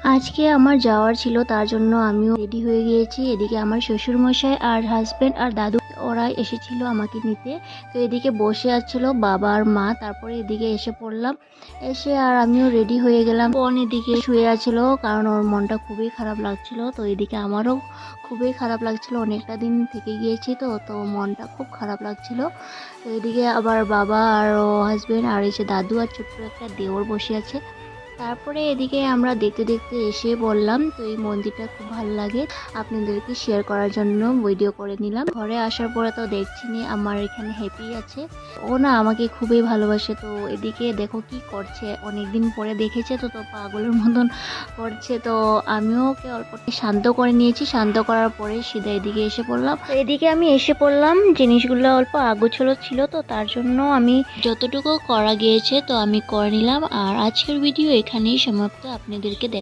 আজকে আমার যাওয়ার ছিল, তার জন্য আমিও রেডি হয়ে গিয়েছি। এদিকে আমার শ্বশুরমশাই আর হাজব্যান্ড আর দাদু ওরা এসেছিল আমাকে নিতে। তো এদিকে বসে আছিল বাবা আর মা, তারপরে এদিকে এসে পড়লাম। এসে আর আমিও রেডি হয়ে গেলাম। বোন এদিকে শুয়ে আছিল, কারণ ওর মনটা খুবই খারাপ লাগছিল। তো এদিকে আমারও খুবই খারাপ লাগছিল, অনেকটা দিন থেকে গিয়েছি তো তো মনটা খুব খারাপ লাগছিল। তো এদিকে আবার বাবা আর হাজব্যান্ড আর এসে দাদু আর ছোট্ট একটা দেওর বসে আছে। তারপরে এদিকে আমরা দেখতে দেখতে এসে বললাম। তো এই মন্দিরটা খুব ভালো লাগে, আপনাদেরকে শেয়ার করার জন্য ভিডিও করে নিলাম। ঘরে আসার পরে তো দেখছি আমার এখানে হ্যাপি আছে, ও না আমাকে খুবই ভালোবাসে। তো এদিকে দেখো কি করছে, অনেকদিন পরে দেখেছে তো তো পাগলের মতন করছে। তো আমিও ওকে অল্প শান্ত করে নিয়েছি, শান্ত করার পরে সিধা এদিকে এসে পড়লাম। তো এদিকে আমি এসে পড়লাম, জিনিসগুলো অল্প আগোছালো ছিল, তো তার জন্য আমি যতটুকু করা গিয়েছে তো আমি করে নিলাম। আর আজকের ভিডিও এখানেই সমাপ্ত, আপনাদেরকে